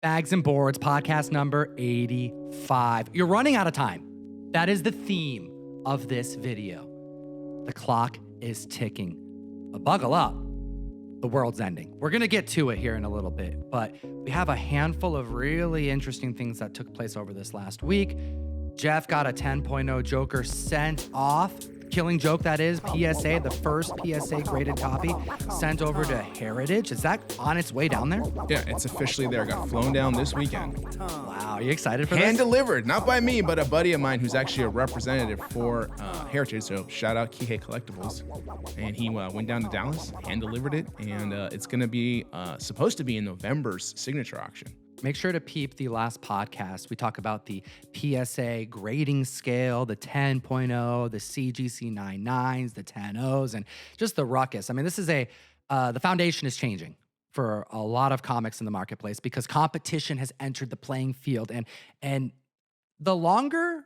Bags and Boards, podcast number 85. You're running out of time. That is the theme of this video. The clock is ticking. But buckle up. The world's ending. We're going to get to it here in a little bit, but we have a handful of really interesting things that took place over this last week. Jeff got a 10.0 Joker sent off. Killing Joke, that is, PSA, the first PSA graded copy, sent over to Heritage. Is that on its way down there? Yeah, it's officially there. Got flown down this weekend. Wow, are you excited for this? Hand delivered, not by me, but a buddy of mine who's actually a representative for Heritage. So shout out Kihei Collectibles. And he went down to Dallas, hand delivered it, and it's going to be supposed to be in November's signature auction. Make sure to peep the last podcast. We talk about the PSA grading scale, the 10.0, the CGC 99s, the 10.0s, and just the ruckus. I mean, this is the foundation is changing for a lot of comics in the marketplace because competition has entered the playing field. And the longer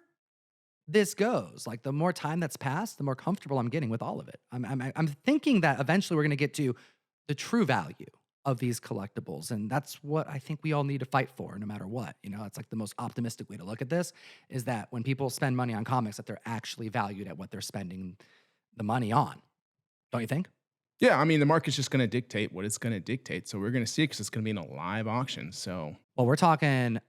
this goes, like the more time that's passed, the more comfortable I'm getting with all of it. I'm thinking that eventually we're going to get to the true value of these collectibles. And that's what I think we all need to fight for no matter what. You know, it's like the most optimistic way to look at this is that when people spend money on comics, that they're actually valued at what they're spending the money on. Don't you think? Yeah, I mean, the market's just going to dictate what it's going to dictate. So we're going to see it because it's going to be in a live auction. So, well, we're talking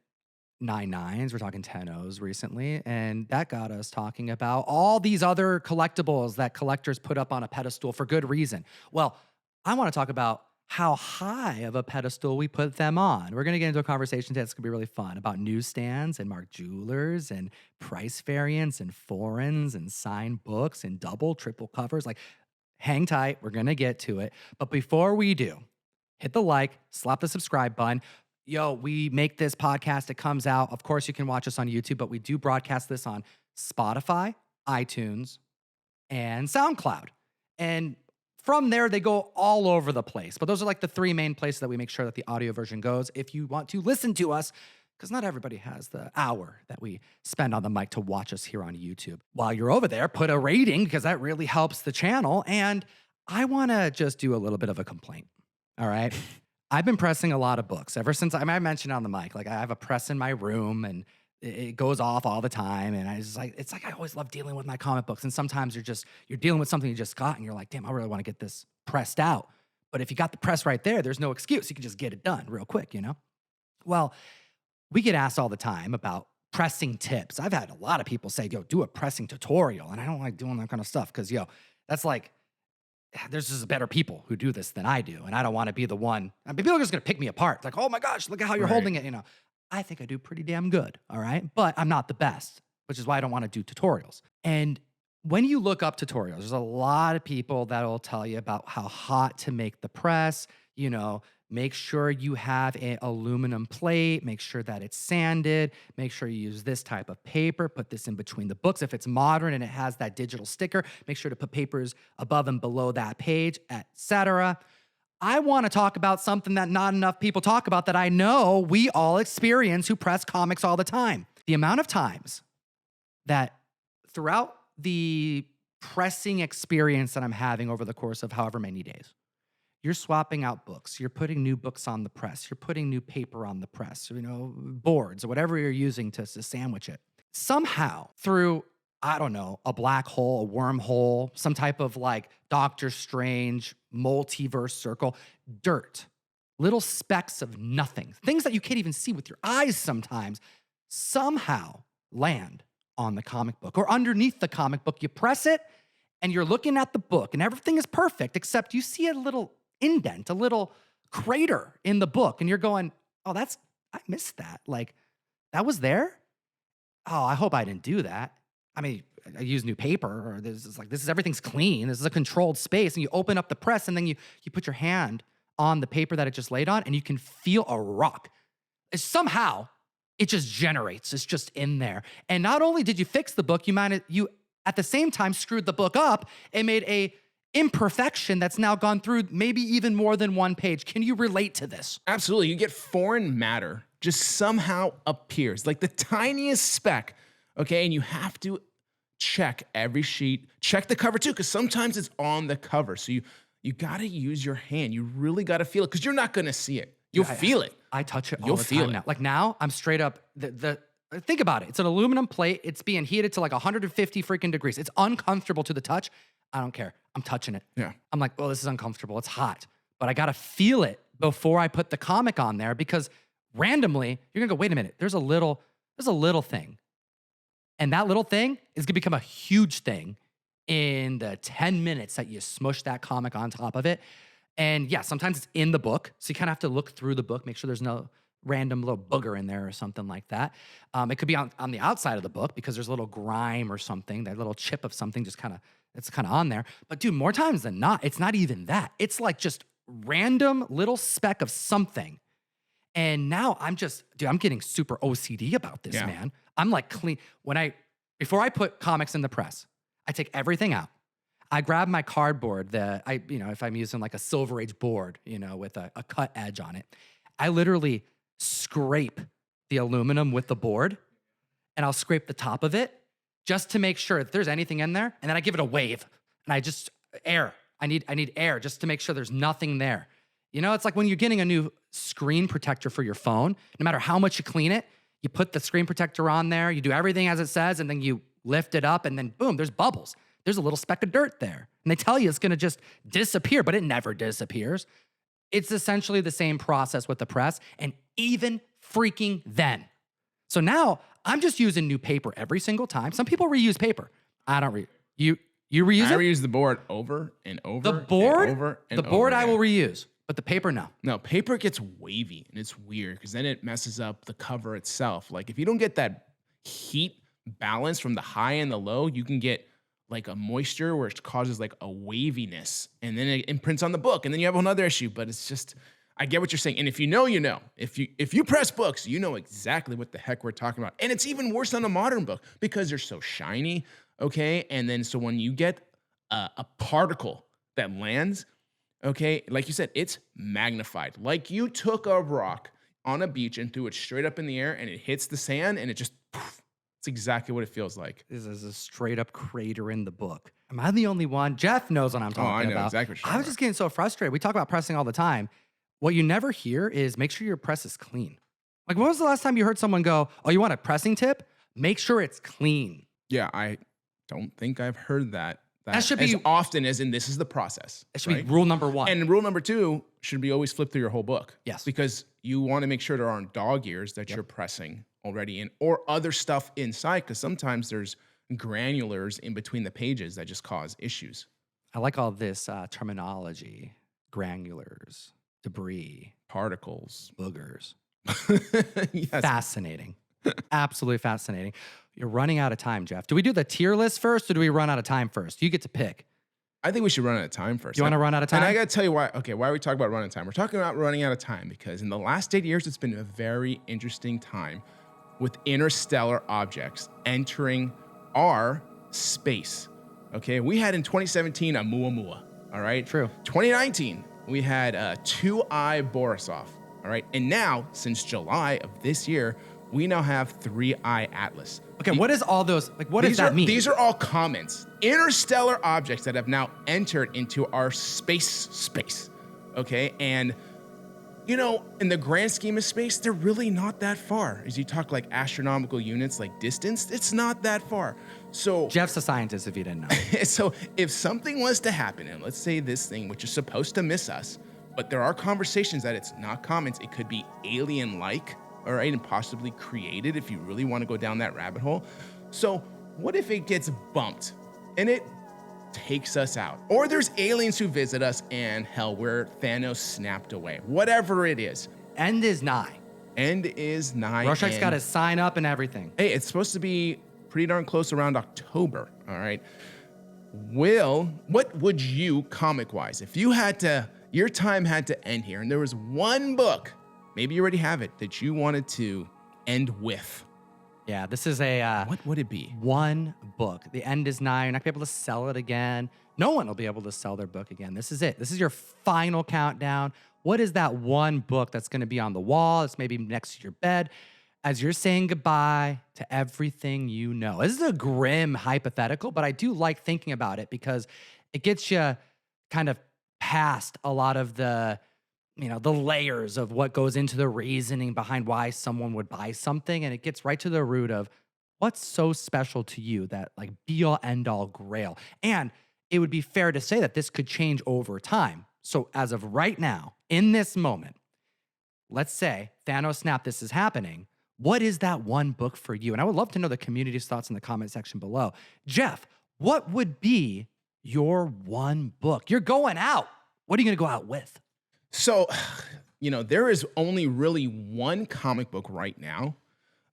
99s, we're talking 10.0s recently, and that got us talking about all these other collectibles that collectors put up on a pedestal for good reason. Well, I want to talk about how high of a pedestal we put them on. We're going to get into a conversation today that's going to be really fun about newsstands and Mark Jewelers and price variants and foreigns and signed books and double, triple covers. Like, hang tight. We're going to get to it. But before we do, hit the like, slap the subscribe button. Yo, we make this podcast. It comes out. Of course, you can watch us on YouTube, but we do broadcast this on Spotify, iTunes, and SoundCloud. And from there, they go all over the place. But those are like the three main places that we make sure that the audio version goes. If you want to listen to us, because not everybody has the hour that we spend on the mic to watch us here on YouTube. While you're over there, put a rating because that really helps the channel. And I want to just do a little bit of a complaint, all right? I've been pressing a lot of books ever since I mentioned on the mic, like I have a press in my room and it goes off all the time. And it's like I always love dealing with my comic books. And sometimes you're dealing with something you just got and you're like, damn, I really want to get this pressed out. But if you got the press right there's no excuse. You can just get it done real quick, you know? Well, we get asked all the time about pressing tips. I've had a lot of people say, yo, do a pressing tutorial. And I don't like doing that kind of stuff because, yo, that's like, there's just better people who do this than I do. And I don't want to be the one. I mean, people are just going to pick me apart. It's like, oh my gosh, look at how you're holding it, you know? I think I do pretty damn good, all right? But I'm not the best, which is why I don't want to do tutorials. And when you look up tutorials, there's a lot of people that will tell you about how hot to make the press, you know, make sure you have an aluminum plate, make sure that it's sanded, make sure you use this type of paper, put this in between the books. If it's modern and it has that digital sticker, make sure to put papers above and below that page, etc. I want to talk about something that not enough people talk about that I know we all experience who press comics all the time. The amount of times that throughout the pressing experience that I'm having over the course of however many days, you're swapping out books, you're putting new books on the press, you're putting new paper on the press, you know, boards or whatever you're using to sandwich it. Somehow through, I don't know, a black hole, a wormhole, some type of like Doctor Strange multiverse circle, dirt, little specks of nothing, things that you can't even see with your eyes sometimes, somehow land on the comic book or underneath the comic book. You press it and you're looking at the book and everything is perfect, except you see a little indent, a little crater in the book. And you're going, oh, I missed that. Like, that was there? Oh, I hope I didn't do that. I mean, I use new paper, or everything's clean. This is a controlled space. And you open up the press and then you put your hand on the paper that it just laid on and you can feel a rock. Somehow it just generates. It's just in there. And not only did you fix the book, you at the same time screwed the book up and made a imperfection that's now gone through maybe even more than one page. Can you relate to this? Absolutely. You get foreign matter just somehow appears, like the tiniest speck, okay? And you have to check every sheet, check the cover too, because sometimes it's on the cover. So you got to use your hand. You really got to feel it because you're not going to see it. You'll feel it. I touch it all You'll the feel time it. now. Like now, I'm straight up think about it. It's an aluminum plate. It's being heated to like 150 freaking degrees. It's uncomfortable to the touch. I don't care. I'm touching it. Yeah. I'm like, oh, this is uncomfortable. It's hot. But I gotta feel it before I put the comic on there because randomly, you're gonna go, wait a minute, there's a little thing. And that little thing is gonna become a huge thing in the 10 minutes that you smush that comic on top of it. And yeah, sometimes it's in the book. So you kind of have to look through the book, make sure there's no random little booger in there or something like that. It could be on the outside of the book because there's a little grime or something, that little chip of something it's kind of on there. But dude, more times than not, it's not even that. It's like just random little speck of something. And now I'm getting super OCD about this, Yeah. man. I'm like clean. Before I put comics in the press, I take everything out. I grab my cardboard if I'm using like a Silver Age board, with a cut edge on it, I literally scrape the aluminum with the board and I'll scrape the top of it just to make sure if there's anything in there. And then I give it a wave and I just air. I need air just to make sure there's nothing there. It's like when you're getting a new screen protector for your phone, no matter how much you clean it, you put the screen protector on there, you do everything as it says, and then you lift it up and then boom, there's bubbles. There's a little speck of dirt there. And they tell you it's gonna just disappear, but it never disappears. It's essentially the same process with the press, and even freaking then. So now I'm just using new paper every single time. Some people reuse paper. I don't you reuse I it? reuse the board over and over. The board? and over and The board over I will again. reuse, but the paper no. No, paper gets wavy and it's weird because then it messes up the cover itself. Like if you don't get that heat balance from the high and the low, you can get like a moisture where it causes like a waviness and then it imprints on the book and then you have another issue. But it's just, I get what you're saying. And if you know, you know. If you press books, you know exactly what the heck we're talking about. And it's even worse on a modern book because they're so shiny, okay? And then so when you get a particle that lands, okay, like you said, it's magnified. Like you took a rock on a beach and threw it straight up in the air and it hits the sand and it just, poof. It's exactly what it feels like. This is a straight up crater in the book. Am I the only one? Jeff knows what I'm talking I know about. exactly what you're I talking was just getting so frustrated. We talk about pressing all the time. What you never hear is make sure your press is clean. Like, when was the last time you heard someone go, oh, you want a pressing tip? Make sure it's clean. Yeah, I don't think I've heard that. That should as be- often as in this is the process. It should right? be rule number one. And rule number 2 should be always flip through your whole book. Yes. Because you want to make sure there aren't dog ears that you're pressing already in or other stuff inside because sometimes there's granulars in between the pages that just cause issues. I like all this terminology: granulars, debris, Particles. boogers. Yes. Fascinating. Absolutely fascinating. You're running out of time, Jeff. Do we do the tier list first or do we run out of time first? You get to pick. I think we should run out of time first. You want to run out of time? And I got to tell you why. Okay, why are we talking about running out of time? We're talking about running out of time because in the last 8 years, it's been a very interesting time with interstellar objects entering our space. Okay, we had in 2017 a Muamua. All right, True. 2019 we had 2i Borisov. All right, and now since July of this year, we now have 3i Atlas. Okay, what is all those, like, what does that mean? These are all comments, interstellar objects that have now entered into our space, okay? And, in the grand scheme of space, they're really not that far. As you talk like astronomical units, like distance, it's not that far. So, Jeff's a scientist, if you didn't know. so if something was to happen, and let's say this thing, which is supposed to miss us, but there are conversations that it's not comments, it could be alien-like, all right, and possibly created if you really want to go down that rabbit hole. So what if it gets bumped and it takes us out? Or there's aliens who visit us and hell, we're Thanos snapped away. Whatever it is. End is nigh. End is nigh. Rorschach's and- got his sign up and everything. Hey, it's supposed to be pretty darn close around October, all right? What would you, comic-wise, if you had to, your time had to end here, and there was one book, maybe you already have it, that you wanted to end with, Yeah, this is a what would it be? one book. The end is nigh. You're not gonna be able to sell it again. No one will be able to sell their book again. This is it. This is your final countdown. What is that one book that's gonna be on the wall? It's maybe next to your bed as you're saying goodbye to everything you know. This is a grim hypothetical, but I do like thinking about it because it gets you kind of past a lot of the the layers of what goes into the reasoning behind why someone would buy something. And it gets right to the root of what's so special to you, that like be all end all grail. And it would be fair to say that this could change over time. So as of right now, in this moment, let's say Thanos Snap, this is happening. What is that one book for you? And I would love to know the community's thoughts in the comment section below. Jeff, what would be your one book? You're going out. What are you going to go out with? So, there is only really one comic book right now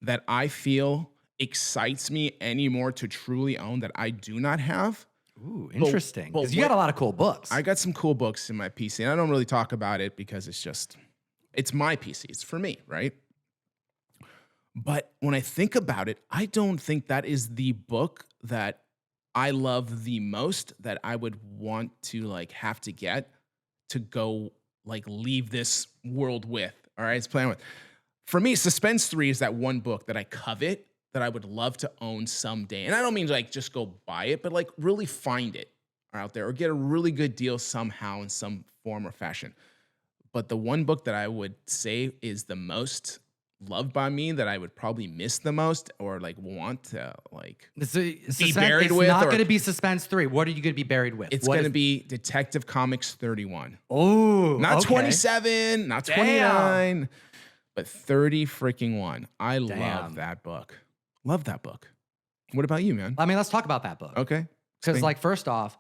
that I feel excites me anymore to truly own that I do not have. Ooh, interesting. Because you got a lot of cool books. I got some cool books in my PC, and I don't really talk about it because it's my PC. It's for me, right? But when I think about it, I don't think that is the book that I love the most, that I would want to like have to get to go like leave this world with. All right, it's playing with. For me, Suspense 3 is that one book that I covet, that I would love to own someday. And I don't mean like just go buy it, but like really find it out there or get a really good deal somehow in some form or fashion. But the one book that I would say is the most loved by me, that I would probably miss the most or like want to like be buried with. It's not going to be Suspense 3. What are you going to be buried with? It's going to be Detective Comics 31. Oh, not 27, not 29, but 30 freaking 1. I love that book. Love that book. What about you, man? I mean, let's talk about that book. Okay. Because like, first off,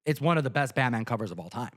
it's one of the best Batman covers of all time.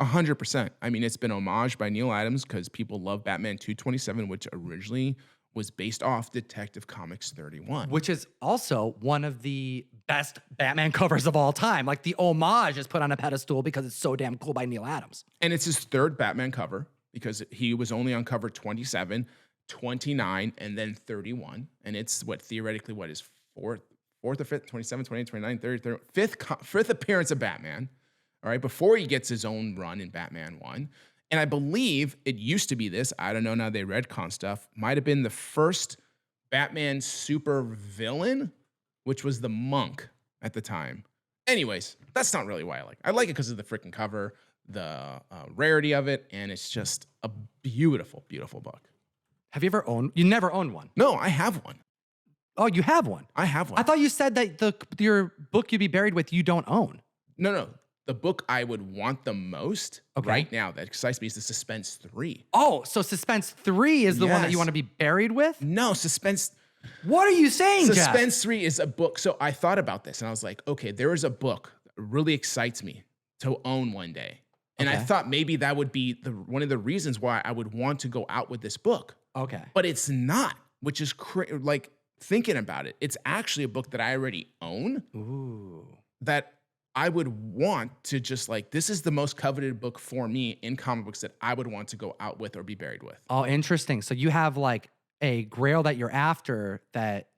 100%. I mean, it's been homaged by Neil Adams because people love Batman 227, which originally was based off Detective Comics 31. Which is also one of the best Batman covers of all time. Like, the homage is put on a pedestal because it's so damn cool by Neil Adams. And it's his third Batman cover because he was only on cover 27, 29, and then 31. And it's theoretically is fourth or fifth, 27, 28, 29, 30, fifth appearance of Batman. All right, before he gets his own run in Batman 1. And I believe it used to be this, I don't know, now they retcon stuff, might have been the first Batman super villain, which was the Monk at the time. Anyways, that's not really why I like it. I like it because of the freaking cover, the rarity of it, and it's just a beautiful, beautiful book. Have you never owned one? No, I have one. Oh, you have one? I have one. I thought you said that your book you'd be buried with, you don't own. No. The book I would want the most right now that excites me is the Suspense 3. Oh, so Suspense 3 is the one that you want to be buried with? No, Suspense. What are you saying, Suspense Jeff? 3 is a book. So I thought about this and I was like, okay, there is a book that really excites me to own one day. And I thought maybe that would be one of the reasons why I would want to go out with this book. Okay. But it's not, which is like thinking about it. It's actually a book that I already own. Ooh. That I would want to just like, this is the most coveted book for me in comic books that I would want to go out with or be buried with. Oh, interesting. So you have like a grail that you're after that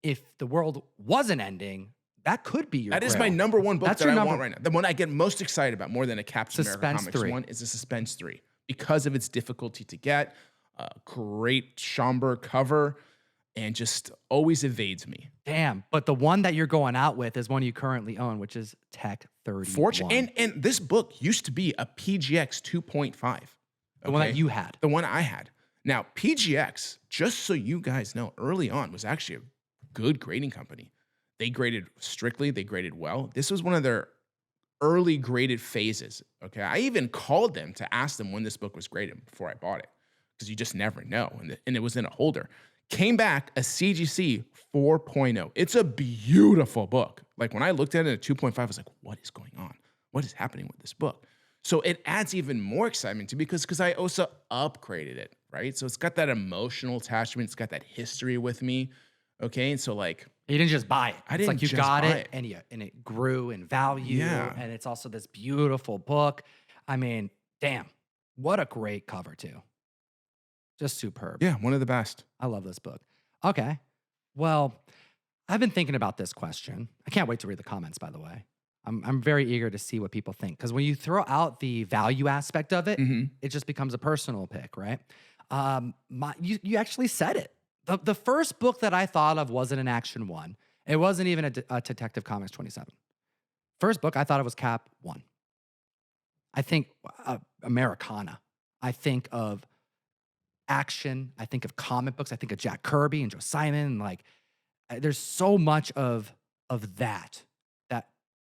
if the world wasn't ending, that could be your That grail. is my number one book that I want right now. The one I get most excited about more than a Captain America Comics 1 is the Suspense 3 because of its difficulty to get, great somber cover, and just always evades me. Damn. But the one that you're going out with is one you currently own, which is Tech 31. And this book used to be a PGX 2.5. Okay? The one that you had. The one I had. Now, PGX, just so you guys know, early on was actually a good grading company. They graded strictly. They graded well. This was one of their early graded phases. Okay. I even called them to ask them when this book was graded before I bought it because you just never know. And it was in a holder. Came back a CGC 4.0. It's a beautiful book. Like when I looked at it at 2.5, I was like, what is going on? What is happening with this book? So it adds even more excitement to me because I also upgraded it, right? So it's got that emotional attachment. It's got that history with me. Okay. And so like, you didn't just buy it. It's like you got it and it grew in value. Yeah. And it's also this beautiful book. I mean, damn, what a great cover too. Just superb. Yeah, one of the best. I love this book. Okay. Well, I've been thinking about this question. I can't wait to read the comments, by the way. I'm very eager to see what people think. Because when you throw out the value aspect of it, it just becomes a personal pick, right? You actually said it. The first book that I thought of wasn't an Action 1. It wasn't even a Detective Comics 27. First book, I thought it was Cap 1. I think Americana. I think of action. I think of comic books. I think of Jack Kirby and Joe Simon. Like, there's so much of that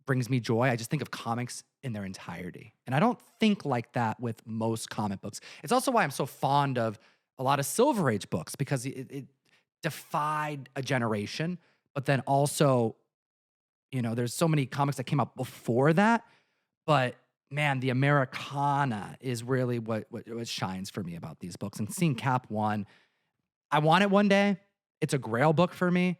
brings me joy. I just think of comics in their entirety, and I don't think like that with most comic books. It's also why I'm so fond of a lot of Silver Age books because it defied a generation, but then also, there's so many comics that came out before that, but man, the Americana is really what shines for me about these books. And seeing Cap One, I want it one day. It's a Grail book for me,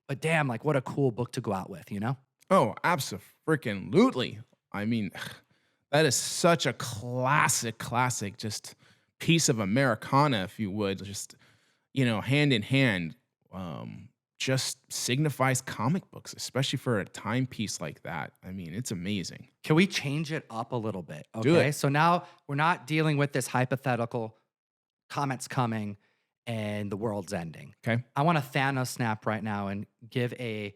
but damn, like what a cool book to go out with, you know? Oh, absolutely. I mean, that is such a classic, just piece of Americana, if you would, just, hand in hand, just signifies comic books, especially for a timepiece like that. I mean, it's amazing. Can we change it up a little bit? Do Okay. it. So now we're not dealing with this hypothetical comets coming and the world's ending. Okay. I want to Thanos snap right now and give a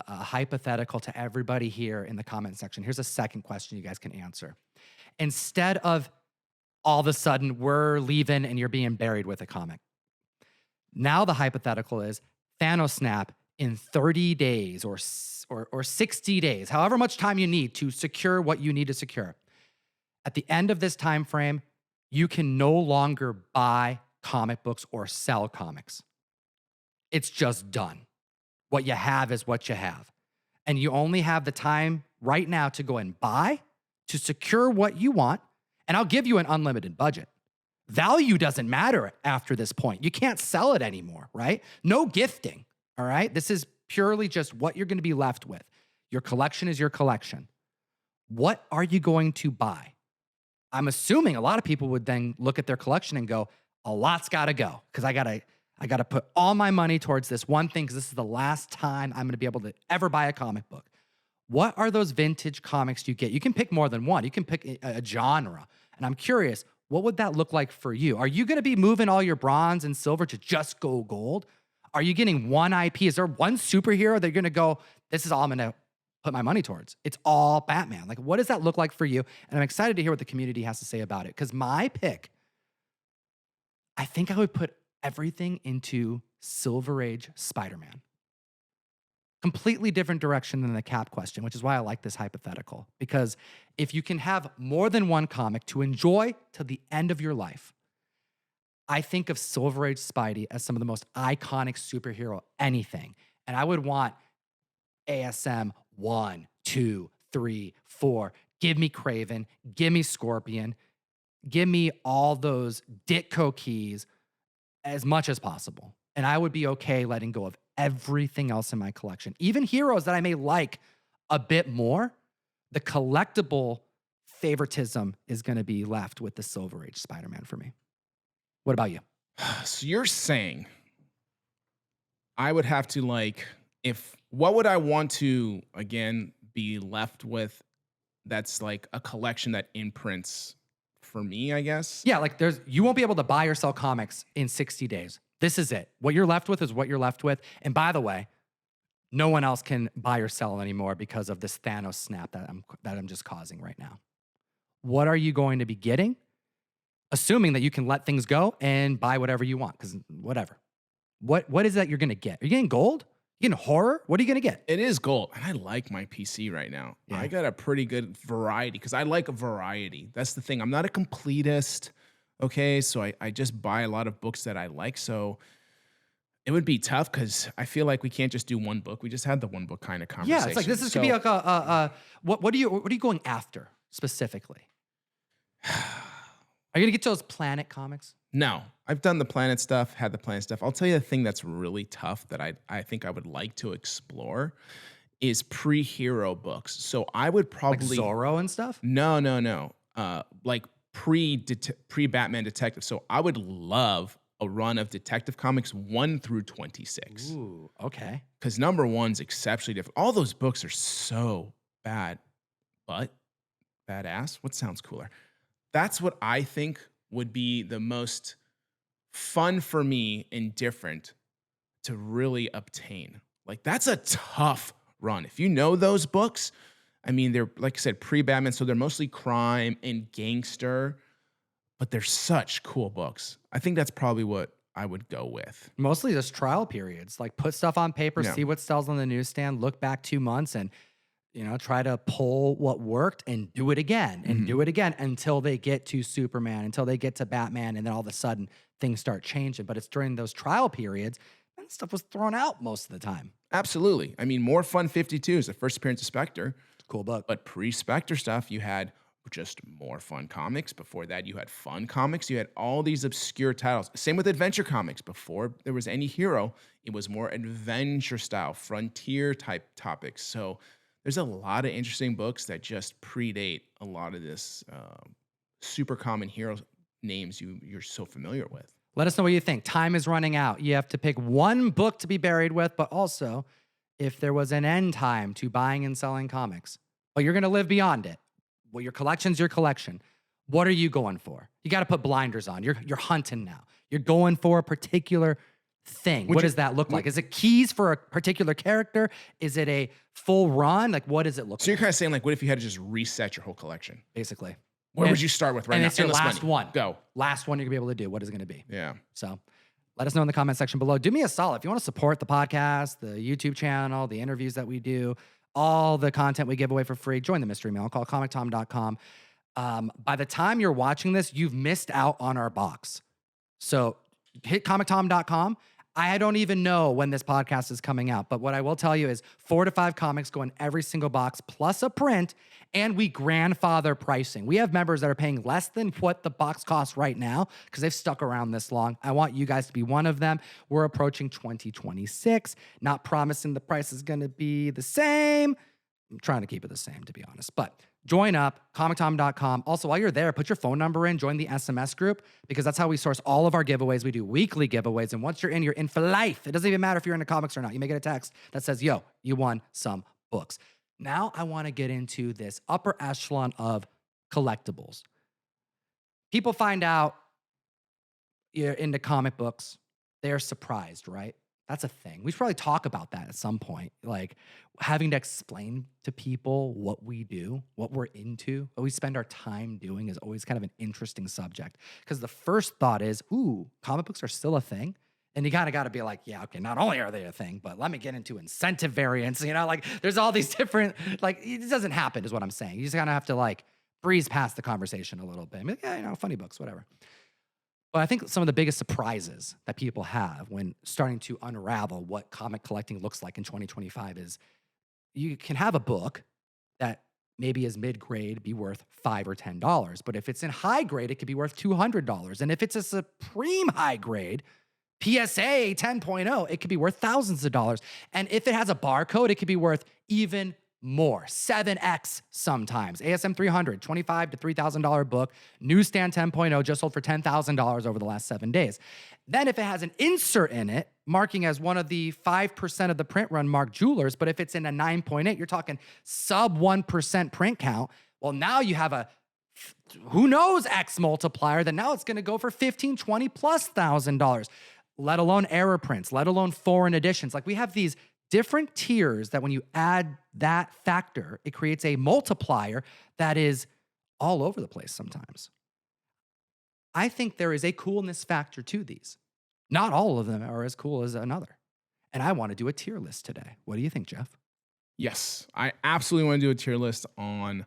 hypothetical to everybody here in the comment section. Here's a second question you guys can answer. Instead of all of a sudden we're leaving and you're being buried with a comic, now the hypothetical is Thanos snap in 30 days or 60 days, however much time you need to secure what you need to secure. At the end of this time frame, you can no longer buy comic books or sell comics. It's just done. What you have is what you have. And you only have the time right now to go and buy, to secure what you want, and I'll give you an unlimited budget. Value doesn't matter after this point. You can't sell it anymore, right? No gifting, all right? This is purely just what you're going to be left with. Your collection is your collection. What are you going to buy? I'm assuming a lot of people would then look at their collection and go, a lot's got to go because I got to put all my money towards this one thing because this is the last time I'm going to be able to ever buy a comic book. What are those vintage comics you get? You can pick more than one. You can pick a genre. And I'm curious, what would that look like for you? Are you going to be moving all your bronze and silver to just go gold? Are you getting one IP? Is there one superhero that you're going to go, this is all I'm going to put my money towards? It's all Batman. Like, what does that look like for you? And I'm excited to hear what the community has to say about it. Because my pick, I think I would put everything into Silver Age Spider-Man. Completely different direction than the Cap question, which is why I like this hypothetical. Because if you can have more than one comic to enjoy till the end of your life, I think of Silver Age Spidey as some of the most iconic superhero anything. And I would want ASM 1, 2, 3, 4. Give me Kraven, give me Scorpion, give me all those Ditko keys as much as possible. And I would be okay letting go of everything else in my collection. Even heroes that I may like a bit more, the collectible favoritism is going to be left with the Silver Age Spider-Man for me. What about you? So you're saying I would have to what would I want to, again, be left with that's like a collection that imprints for me, I guess? Yeah, like you won't be able to buy or sell comics in 60 days. This is it. What you're left with is what you're left with. And by the way, no one else can buy or sell anymore because of this Thanos snap that I'm just causing right now. What are you going to be getting? Assuming that you can let things go and buy whatever you want, because whatever. What is that you're gonna get? Are you getting gold? You getting horror? What are you gonna get? It is gold. And I like my PC right now. Yeah. I got a pretty good variety because I like a variety. That's the thing. I'm not a completist. Okay. So I just buy a lot of books that I like. So it would be tough because I feel like we can't just do one book. We just had the one book kind of conversation. Yeah, it's like this is gonna be like what are you going after specifically? Are you gonna get to those Planet comics? No, I've done the Planet stuff, had the Planet stuff. I'll tell you the thing that's really tough that I think I would like to explore is pre-hero books. So I would probably Like Zorro and stuff? No. Like pre-Batman detective. So I would love a run of Detective Comics 1 through 26. Ooh, okay. Because number one's exceptionally different. All those books are so bad, but badass. What sounds cooler? That's what I think would be the most fun for me and different to really obtain. Like, that's a tough run. If you know those books, I mean, they're, like I said, pre-Batman, so they're mostly crime and gangster, but they're such cool books. I think that's probably what I would go with. Mostly just trial periods. Like put stuff on paper, Yeah. see what sells on the newsstand, look back 2 months and try to pull what worked and do it again and do it again until they get to Superman, until they get to Batman, and then all of a sudden things start changing. But it's during those trial periods and stuff was thrown out most of the time. Absolutely. I mean, More Fun 52 is the first appearance of Spectre. Cool book. But pre-Spectre stuff, you had just More Fun comics. Before that, you had Fun comics. You had all these obscure titles. Same with Adventure comics. Before there was any hero, it was more adventure style, frontier type topics. So there's a lot of interesting books that just predate a lot of this super common hero names you're so familiar with. Let us know what you think. Time is running out. You have to pick one book to be buried with, but also if there was an end time to buying and selling comics, but you're going to live beyond it. Well, your collection's your collection. What are you going for? You got to put blinders on. You're hunting now. You're going for a particular thing. What does that look like? Is it keys for a particular character? Is it a full run? Like, what does it look like? So you're kind of saying, like, what if you had to just reset your whole collection? Basically. Where would you start with right and now? it's your Endless last money. one. Go. Last one you're going to be able to do. What is it going to be? Yeah. So let us know in the comment section below. Do me a solid. If you want to support the podcast, the YouTube channel, the interviews that we do, all the content we give away for free, join the mystery mail. Call comictom.com. By the time you're watching this, you've missed out on our box. So hit comictom.com. I don't even know when this podcast is coming out, but what I will tell you is 4 to 5 comics go in every single box, plus a print, and we grandfather pricing. We have members that are paying less than what the box costs right now because they've stuck around this long. I want you guys to be one of them. We're approaching 2026, not promising the price is going to be the same. I'm trying to keep it the same, to be honest, but join up, comictom.com. Also, while you're there, put your phone number in, join the SMS group, because that's how we source all of our giveaways. We do weekly giveaways, and once you're in for life. It doesn't even matter if you're into comics or not. You may get a text that says, yo, you won some books. Now I want to get into this upper echelon of collectibles. People find out you're into comic books. They're surprised, right? That's a thing. We should probably talk about that at some point. Like having to explain to people what we do, what we're into, what we spend our time doing is always kind of an interesting subject. Because the first thought is, ooh, comic books are still a thing. And you kind of got to be like, yeah, okay, not only are they a thing, but let me get into incentive variants. Like there's all these different, like it doesn't happen is what I'm saying. You just kind of have to like breeze past the conversation a little bit. Like, yeah, funny books, whatever. But I think some of the biggest surprises that people have when starting to unravel what comic collecting looks like in 2025 is you can have a book that maybe is mid-grade be worth $5 or $10. But if it's in high grade, it could be worth $200. And if it's a supreme high grade, PSA 10.0, it could be worth thousands of dollars. And if it has a barcode, it could be worth even more, 7x sometimes. ASM 300, $25,000 to $3,000 book. Newsstand 10.0 just sold for $10,000 over the last 7 days. Then if it has an insert in it, marking as one of the 5% of the print run marked jewelers, but if it's in a 9.8, you're talking sub 1% print count. Well, now you have a who knows X multiplier that now it's going to go for 15, 20 plus $1,000, let alone error prints, let alone foreign editions. Like we have these different tiers that when you add that factor, it creates a multiplier that is all over the place sometimes. I think there is a coolness factor to these. Not all of them are as cool as another. And I want to do a tier list today. What do you think, Jeff? Yes, I absolutely want to do a tier list on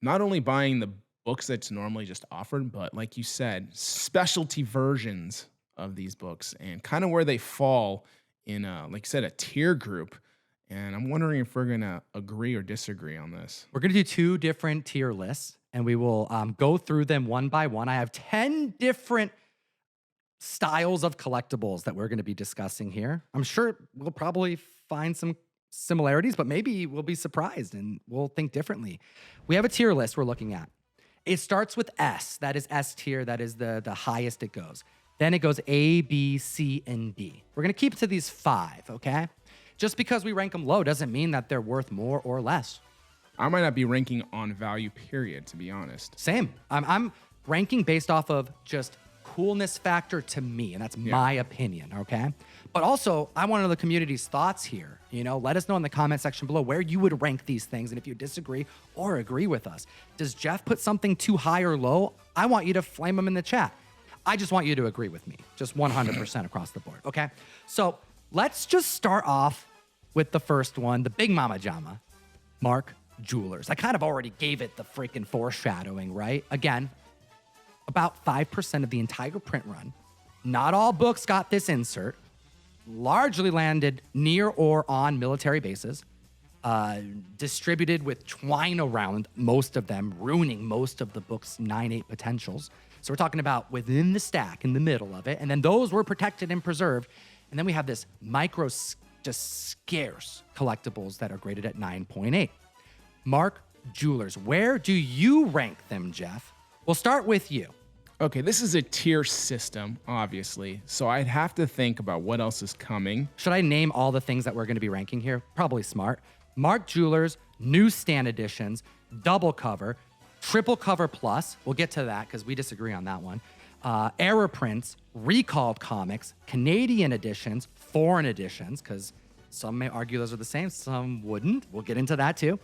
not only buying the books that's normally just offered, but like you said, specialty versions of these books and kind of where they fall in, like you said, a tier group. And I'm wondering if we're going to agree or disagree on this. We're going to do 2 different tier lists, and we will go through them one by one. I have 10 different styles of collectibles that we're going to be discussing here. I'm sure we'll probably find some similarities, but maybe we'll be surprised and we'll think differently. We have a tier list we're looking at. It starts with S. That is S tier. That is the highest it goes. Then it goes A, B, C, and D. We're going to keep it to these 5, okay? Just because we rank them low doesn't mean that they're worth more or less. I might not be ranking on value, period, to be honest. Same. I'm ranking based off of just coolness factor to me, and that's my opinion, okay? But also, I want to know the community's thoughts here. Let us know in the comment section below where you would rank these things and if you disagree or agree with us. Does Jeff put something too high or low? I want you to flame him in the chat. I just want you to agree with me, just 100% across the board, okay? So let's just start off with the first one, the big mama jama, Mark Jewelers. I kind of already gave it the freaking foreshadowing, right? Again, about 5% of the entire print run. Not all books got this insert. Largely landed near or on military bases. Distributed with twine around most of them, ruining most of the book's 9/8 potentials. So we're talking about within the stack, in the middle of it. And then those were protected and preserved. And then we have this micro, just scarce collectibles that are graded at 9.8. Mark Jewelers, where do you rank them, Jeff? We'll start with you. Okay, this is a tier system, obviously. So I'd have to think about what else is coming. Should I name all the things that we're going to be ranking here? Probably smart. Mark Jewelers, newsstand editions, double cover, triple cover plus. We'll get to that because we disagree on that one. Error prints, recalled comics, Canadian editions, foreign editions, because some may argue those are the same, some wouldn't. We'll get into that too.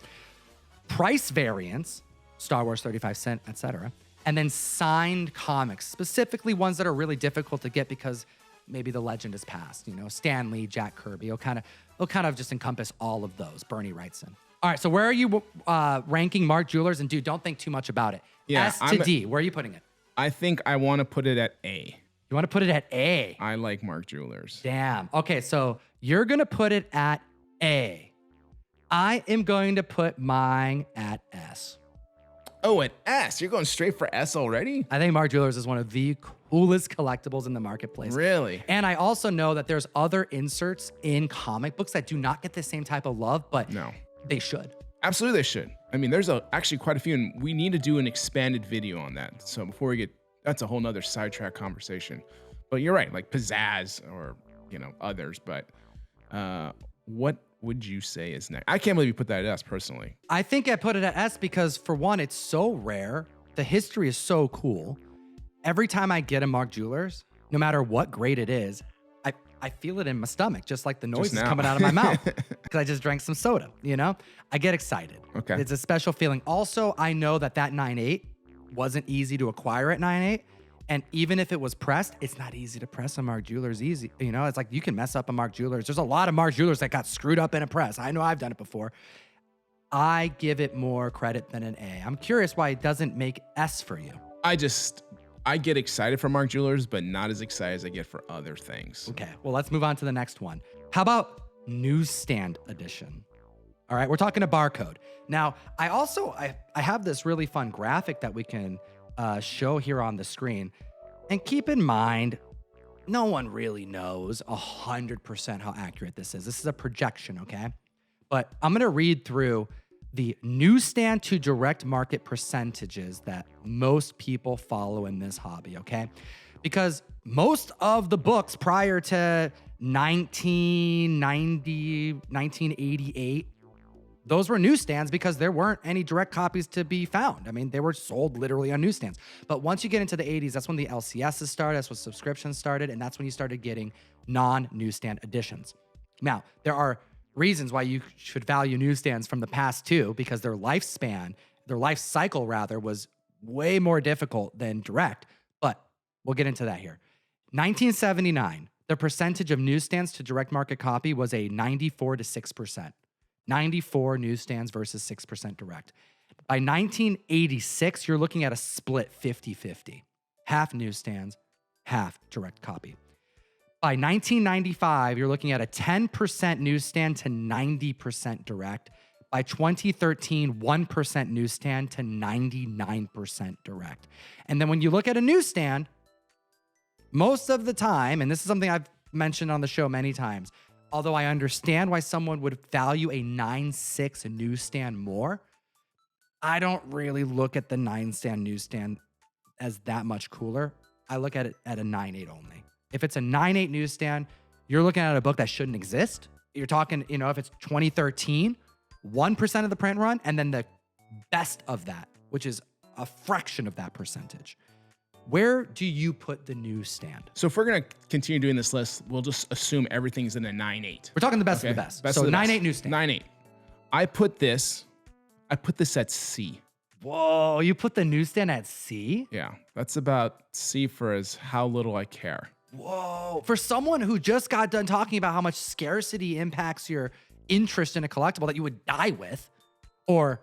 Price variants, Star Wars 35 cent, etc. And then signed comics, specifically ones that are really difficult to get because maybe the legend is passed. Stan Lee, Jack Kirby. It'll kind of just encompass all of those. Bernie Wrightson. All right, so where are you ranking Mark Jewelers? And dude, don't think too much about it. Yeah, S to D, where are you putting it? I think I want to put it at A. You want to put it at A? I like Mark Jewelers. Damn. Okay, so you're going to put it at A. I am going to put mine at S. Oh, at S. You're going straight for S already? I think Mark Jewelers is one of the coolest collectibles in the marketplace. Really? And I also know that there's other inserts in comic books that do not get the same type of love, but they should. Absolutely, they should. I mean, there's actually quite a few, and we need to do an expanded video on that. So before we get, that's a whole nother sidetrack conversation. But you're right, like pizzazz or others. But what would you say is next? I can't believe you put that at S personally. I think I put it at S because for one, it's so rare. The history is so cool. Every time I get a Mark Jewelers, no matter what grade it is, I feel it in my stomach, just like the noise is coming out of my mouth because I just drank some soda, I get excited. Okay. It's a special feeling. Also, I know that 9.8 wasn't easy to acquire at 9.8. And even if it was pressed, it's not easy to press a Mark Jewelers easy. It's like you can mess up a Mark Jewelers. There's a lot of Mark Jewelers that got screwed up in a press. I know I've done it before. I give it more credit than an A. I'm curious why it doesn't make S for you. I get excited for Mark Jewelers, but not as excited as I get for other things. Okay, well, let's move on to the next one. How about newsstand edition? All right, we're talking a barcode. Now, I have this really fun graphic that we can show here on the screen. And keep in mind, no one really knows 100% how accurate this is. This is a projection, okay? But I'm going to read through the newsstand to direct market percentages that most people follow in this hobby, okay? Because most of the books prior to 1990, 1988, those were newsstands because there weren't any direct copies to be found. I mean, they were sold literally on newsstands. But once you get into the 80s, that's when the LCSs started, that's when subscriptions started, and that's when you started getting non-newsstand editions. Now, there are reasons why you should value newsstands from the past too, because their life cycle rather, was way more difficult than direct. But we'll get into that here. 1979, the percentage of newsstands to direct market copy was a 94 to 6%. 94 newsstands versus 6% direct. By 1986, you're looking at a split 50-50. Half newsstands, half direct copy. By 1995, you're looking at a 10% newsstand to 90% direct. By 2013, 1% newsstand to 99% direct. And then when you look at a newsstand, most of the time, and this is something I've mentioned on the show many times, although I understand why someone would value a 9.6 newsstand more, I don't really look at the 9-stand newsstand as that much cooler. I look at it at a 9.8 only. If it's a 9.8 newsstand, you're looking at a book that shouldn't exist. You're talking, if it's 2013, 1% of the print run, and then the best of that, which is a fraction of that percentage. Where do you put the newsstand? So if we're gonna continue doing this list, we'll just assume everything's in a 9.8. We're talking the best of the best. So 9.8 newsstand. 9.8. I put this at C. Whoa, you put the newsstand at C? Yeah, that's about C for as how little I care. Whoa. For someone who just got done talking about how much scarcity impacts your interest in a collectible that you would die with, or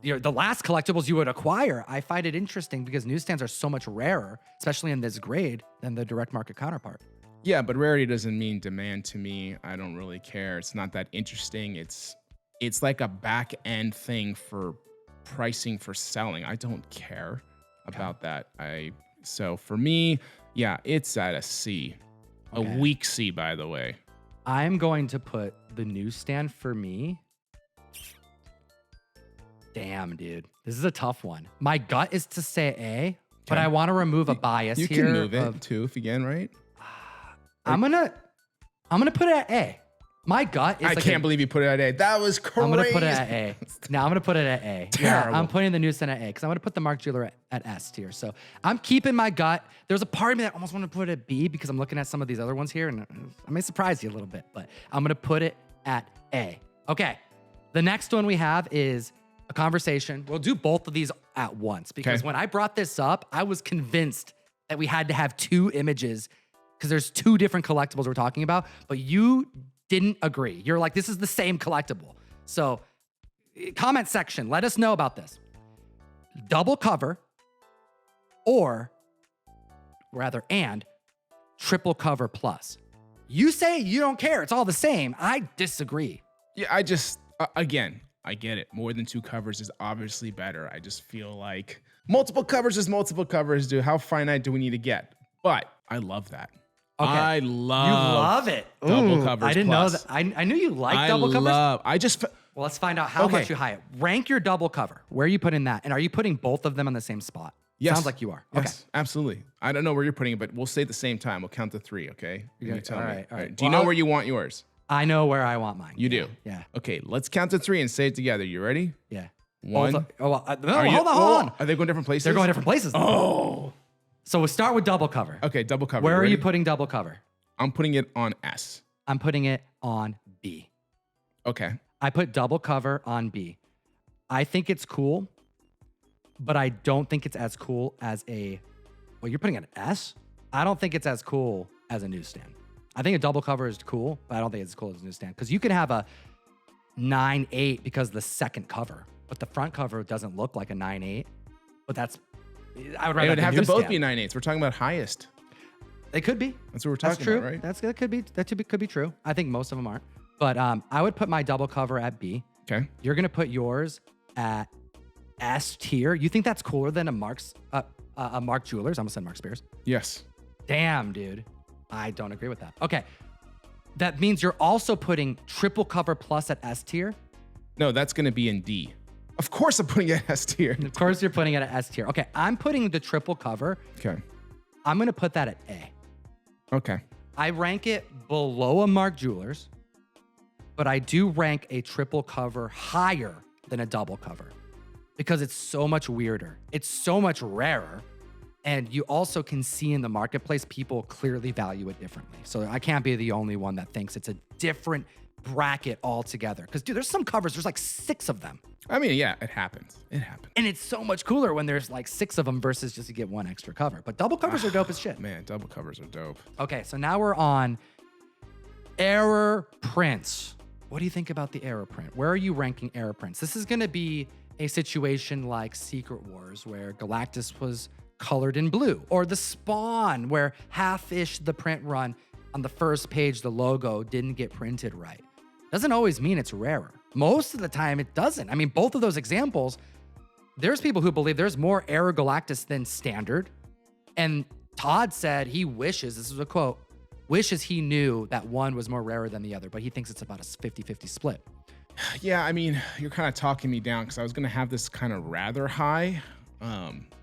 the last collectibles you would acquire, I find it interesting because newsstands are so much rarer, especially in this grade, than the direct market counterpart. Yeah, but rarity doesn't mean demand to me. I don't really care. It's not that interesting. It's like a back end thing for pricing for selling. I don't care about that. So for me, yeah, it's at a C. Okay. A weak C, by the way. I'm going to put the newsstand for me. Damn, dude. This is a tough one. My gut is to say A, but I want to remove a bias here. You can move it too, if again, right? I'm gonna put it at A. My gut is I can't believe you put it at A. That was crazy. I'm gonna put it at A. Now I'm gonna put it at A. Terrible. Yeah, I'm putting the newsstand at A because I'm gonna put the Mark Jeweler at S tier. So I'm keeping my gut. There's a part of me that almost want to put it at B because I'm looking at some of these other ones here, and I may surprise you a little bit, but I'm gonna put it at A. Okay. The next one we have is a conversation. We'll do both of these at once because when I brought this up, I was convinced that we had to have two images because there's two different collectibles we're talking about, but you didn't agree. You're like, this is the same collectible. So comment section, let us know about this. Double cover and triple cover plus. You say you don't care. It's all the same. I disagree. Yeah, I just, again, I get it. More than two covers is obviously better. I just feel like multiple covers is multiple covers, dude. How finite do we need to get? But I love that. Okay. I love it. Double covers. I didn't know that. I knew you liked double covers. Well, let's find out how much you high it. Rank your double cover. Where are you putting that? And are you putting both of them on the same spot? Yes. Sounds like you are. Yes, okay. Absolutely. I don't know where you're putting it, but we'll say at the same time. We'll count to three, okay? You tell me. All right. Do you know where you want yours? I know where I want mine. You do? Yeah. Okay, let's count to three and say it together. You ready? Yeah. One. Hold on. Are they going different places? They're going different places. Oh. So we'll start with double cover. Okay, double cover. Where are you putting double cover? I'm putting it on S. I'm putting it on B. Okay. I put double cover on B. I think it's cool, but I don't think it's as cool as well, you're putting it at S? I don't think it's as cool as a newsstand. I think a double cover is cool, but I don't think it's as cool as a newsstand. Because you can have a 9.8 because the second cover, but the front cover doesn't look like a 9.8. But I would rather. It would have to both be newsstand. 9.8s. We're talking about highest. They could be. That's what we're talking about, right? That could be true. I think most of them aren't. But I would put my double cover at B. Okay. You're gonna put yours at S tier. You think that's cooler than a Mark Jewelers? I'm gonna send Mark Spears. Yes. Damn, dude. I don't agree with that. Okay. That means you're also putting triple cover plus at S tier. No, that's gonna be in D. Of course I'm putting it at S tier. Of course you're putting it at S tier. Okay, I'm putting the triple cover. Okay. I'm gonna put that at A. Okay. I rank it below a Mark Jewelers, but I do rank a triple cover higher than a double cover because it's so much weirder. It's so much rarer. And you also can see in the marketplace, people clearly value it differently. So I can't be the only one that thinks it's a different bracket altogether. Because, dude, there's some covers, there's like 6 of them. I mean, yeah, it happens. It happens. And it's so much cooler when there's like 6 of them versus just to get 1 extra cover. But double covers are dope as shit. Man, double covers are dope. Okay, so now we're on error prints. What do you think about the error print? Where are you ranking error prints? This is going to be a situation like Secret Wars where Galactus was colored in blue, or the Spawn where half-ish the print run on the first page, the logo didn't get printed right. Doesn't always mean it's rarer. Most of the time it doesn't. I mean, both of those examples, there's people who believe there's more error Galactus than standard. And Todd said he wishes, this is a quote, wishes he knew that one was more rarer than the other, but he thinks it's about a 50-50 split. Yeah, I mean, you're kind of talking me down because I was going to have this kind of rather high.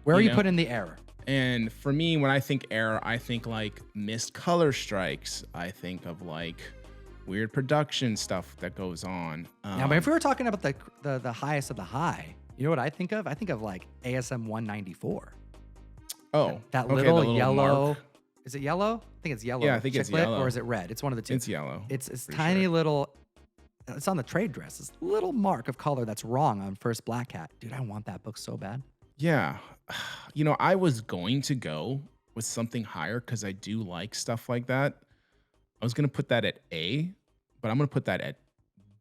Where are you putting the error? And for me, when I think error, I think like missed color strikes. I think of like weird production stuff that goes on. Now, but if we were talking about the highest of the high, you know what I think of? I think of like ASM 194. Oh, That okay, little, the little yellow. mark. Is it yellow? I think it's yellow. Yeah, I think it's chiclet, yellow. Or is it red? It's one of the two. It's yellow. It's pretty tiny sure. little. It's on the trade dress. This little mark of color that's wrong on First Black Cat. Dude, I want that book so bad. Yeah. I was going to go with something higher because I do like stuff like that. I was going to put that at A, but I'm going to put that at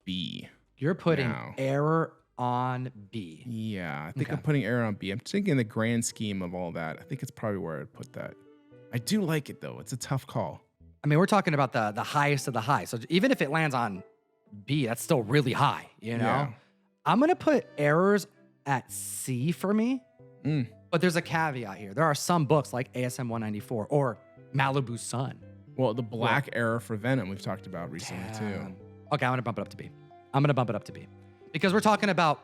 B. You're putting now. error on B. Yeah, I think I'm Okay. putting error on B. I'm thinking the grand scheme of all that. I think it's probably where I'd put that. I do like it, though. It's a tough call. I mean, we're talking about the highest of the high. So even if it lands on B, that's still really high, Yeah. I'm going to put errors at C for me. Mm. But there's a caveat here. There are some books like ASM 194 or Malibu Sun. Well, the black error for Venom we've talked about recently, too. Damn. Okay, I'm going to bump it up to B. I'm going to bump it up to B. Because we're talking about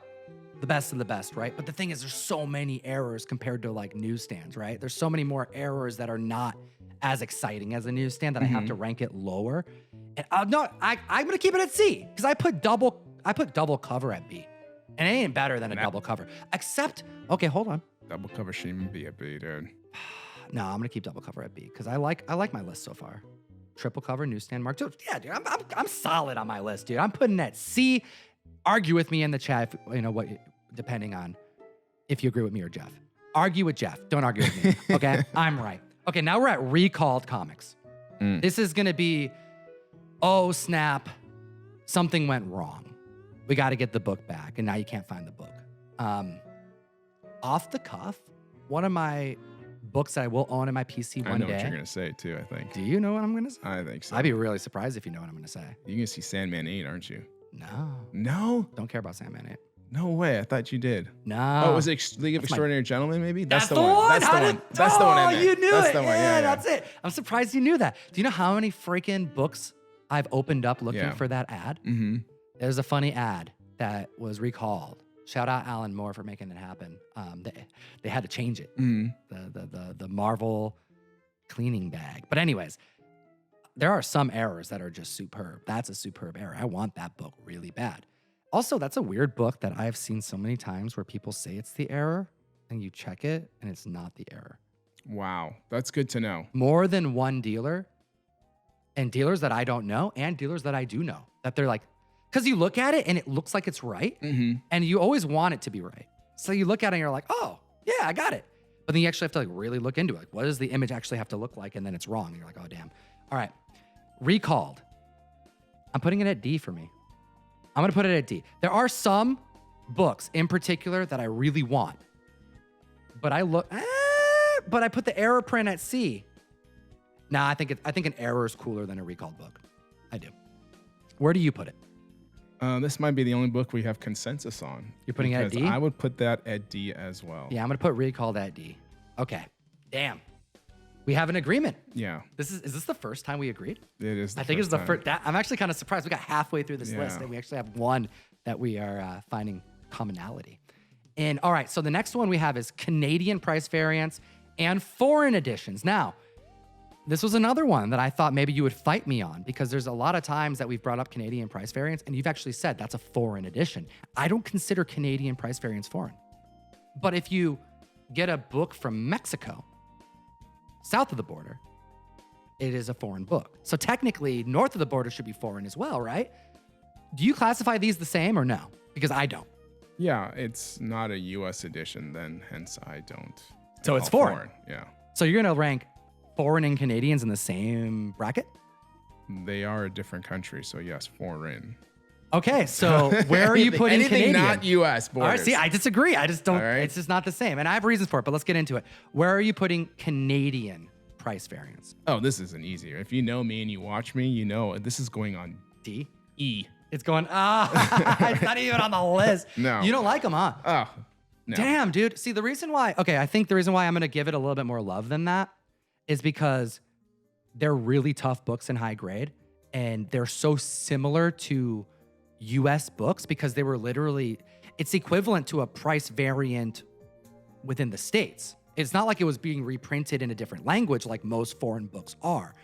the best of the best, right? But the thing is, there's so many errors compared to like newsstands, right? There's so many more errors that are not as exciting as a newsstand that I have to rank it lower. And I'm going to keep it at C because I put double cover at B. And it ain't better than a double cover. Except, okay, hold on. Double cover shouldn't even be a B, dude. No, I'm gonna keep double cover at B because I like my list so far. Triple cover, newsstand, mark. Yeah, dude, I'm solid on my list, dude. I'm putting that C. Argue with me in the chat, if, depending on if you agree with me or Jeff. Argue with Jeff. Don't argue with me. Okay, I'm right. Okay, now we're at recalled comics. This is gonna be, oh snap, something went wrong. We got to get the book back, and now you can't find the book. Off the cuff, one of my books that I will own in my PC one I know day. what you're going to say, too, I think. Do you know what I'm going to say? I think so. I'd be really surprised if you know what I'm going to say. You're going to see Sandman 8, aren't you? No. No? Don't care about Sandman 8. No way. I thought you did. No. Oh, was it League of Extraordinary Gentlemen, maybe? That's the one. That's the one. That's the one I meant. You knew That's it. the one. Yeah, That's it. I'm surprised you knew that. Do you know how many freaking books I've opened up looking Yeah. for that ad? Mm-hmm. There's a funny ad that was recalled. Shout out Alan Moore for making it happen. They had to change it. The Marvel cleaning bag. But anyways, there are some errors that are just superb. That's a superb error. I want that book really bad. Also, that's a weird book that I've seen so many times where people say it's the error and you check it and it's not the error. Wow. That's good to know. More than one dealer, and dealers that I don't know and dealers that I do know, that they're like, because you look at it and it looks like it's right, and you always want it to be right. So you look at it and you're like, oh, yeah, I got it. But then you actually have to like really look into it. Like, what does the image actually have to look like? And then it's wrong. And you're like, oh, damn. All right. Recalled. I'm putting it at D for me. I'm going to put it at D. There are some books in particular that I really want. But but I put the error print at C. Nah, I think an error is cooler than a recalled book. I do. Where do you put it? This might be the only book we have consensus on. You're putting it at because D? I would put that at D as well. Yeah, I'm going to put recalled at D. Okay. Damn. We have an agreement. Yeah. Is this the first time we agreed? It is. I think it's the first. I'm actually kind of surprised. We got halfway through this Yeah. list and we actually have one that we are finding commonality. And all right, so the next one we have is Canadian price variants and foreign editions. Now, this was another one that I thought maybe you would fight me on because there's a lot of times that we've brought up Canadian price variants and you've actually said that's a foreign edition. I don't consider Canadian price variants foreign. But if you get a book from Mexico, south of the border, it is a foreign book. So technically, north of the border should be foreign as well, right? Do you classify these the same or no? Because I don't. Yeah, it's not a U.S. edition, then hence I don't. So it's foreign. Yeah. So you're going to rank foreign and Canadians in the same bracket? They are a different country, so yes, foreign. Okay, so where are you putting anything Canadian? not U.S. borders? All right, see, I disagree. I just don't, All right. It's just not the same. And I have reasons for it, but let's get into it. Where are you putting Canadian price variants? Oh, this isn't easier. If you know me and you watch me, you know this is going on D? E. It's going, it's not even on the list. No. You don't like them, huh? Oh, no. Damn, dude. See, the reason why, I think the reason why I'm going to give it a little bit more love than that is because they're really tough books in high grade and they're so similar to US books because they were literally, it's equivalent to a price variant within the States. It's not like it was being reprinted in a different language like most foreign books are.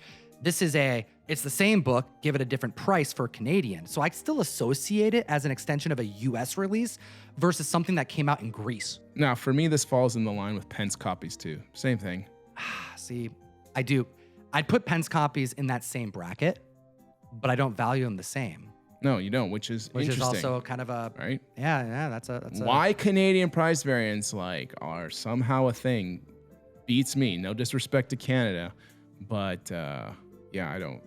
It's the same book, give it a different price for Canadian. So I still associate it as an extension of a US release versus something that came out in Greece. Now, for me, this falls in the line with Penn's copies too. Same thing. See, I do. I'd put Penn's copies in that same bracket, but I don't value them the same. No, you don't, which is interesting. Also kind of a right. Yeah, that's why Canadian price variants are somehow a thing beats me. No disrespect to Canada, but I don't.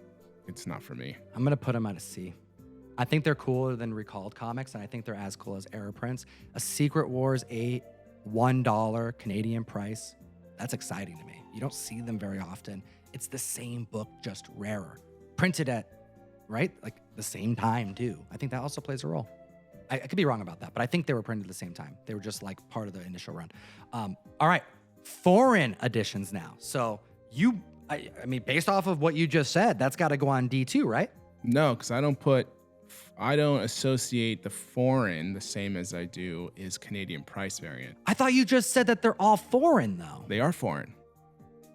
It's not for me. I'm gonna put them at a C. I think they're cooler than Recalled comics, and I think they're as cool as Error Prints. A Secret Wars $1 Canadian price. That's exciting to me. You don't see them very often. It's the same book, just rarer. Printed at, like the same time too. I think that also plays a role. I could be wrong about that, but I think they were printed at the same time. They were just like part of the initial run. All right, foreign editions now. So I mean, based off of what you just said, that's got to go on D2, right? No, because I don't associate the foreign the same as I do is Canadian price variant. I thought you just said that they're all foreign, though. They are foreign.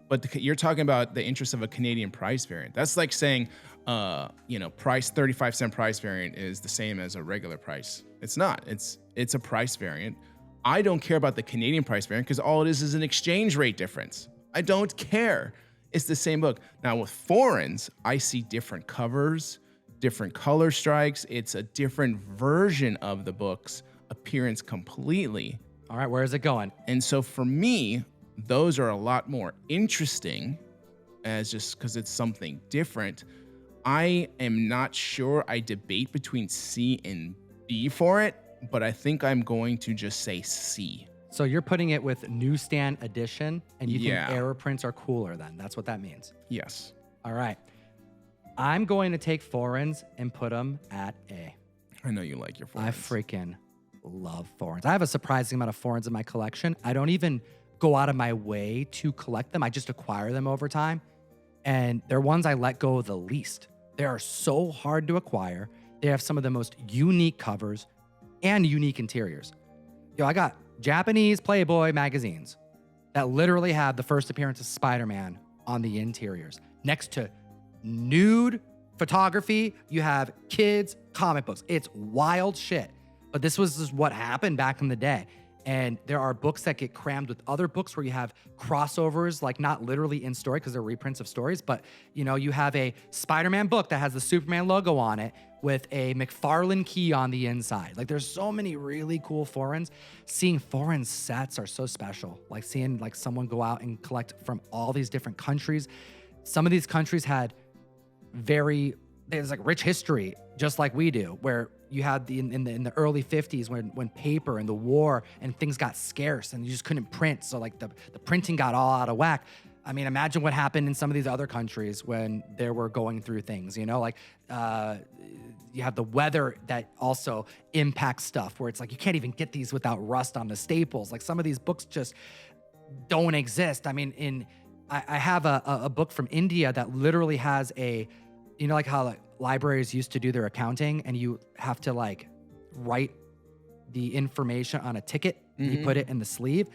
But you're talking about the interest of a Canadian price variant. That's like saying, price 35-cent price variant is the same as a regular price. It's not. It's a price variant. I don't care about the Canadian price variant because all it is an exchange rate difference. I don't care. It's the same book. Now with foreigns, I see different covers, different color strikes. It's a different version of the book's appearance completely. All right, where is it going? And so for me, those are a lot more interesting as just because it's something different. I am not sure. I debate between C and B for it, but I think I'm going to just say C. So you're putting it with newsstand edition, and you think Error Prints are cooler then? That's what that means? Yes. All right. I'm going to take foreigns and put them at A. I know you like your foreigns. I freaking love foreigns. I have a surprising amount of foreigns in my collection. I don't even go out of my way to collect them. I just acquire them over time. And they're ones I let go the least. They are so hard to acquire. They have some of the most unique covers and unique interiors. I got Japanese Playboy magazines that literally have the first appearance of Spider-Man on the interiors. Next to nude photography, you have kids' comic books. It's wild shit. But this was just what happened back in the day. And there are books that get crammed with other books where you have crossovers, like not literally in story because they're reprints of stories, but you have a Spider-Man book that has the Superman logo on it with a McFarlane key on the inside. Like there's so many really cool foreigns. Seeing foreign sets are so special. Like seeing someone go out and collect from all these different countries. Some of these countries had there's rich history, just like we do, where you had in the early 50s when paper and the war and things got scarce and you just couldn't print. So the printing got all out of whack. I mean, imagine what happened in some of these other countries when they were going through things, you have the weather that also impacts stuff where it's like, you can't even get these without rust on the staples. Like some of these books just don't exist. I mean, I have a book from India that literally has like how libraries used to do their accounting and you have to write the information on a ticket. Mm-hmm. You put it in the sleeve.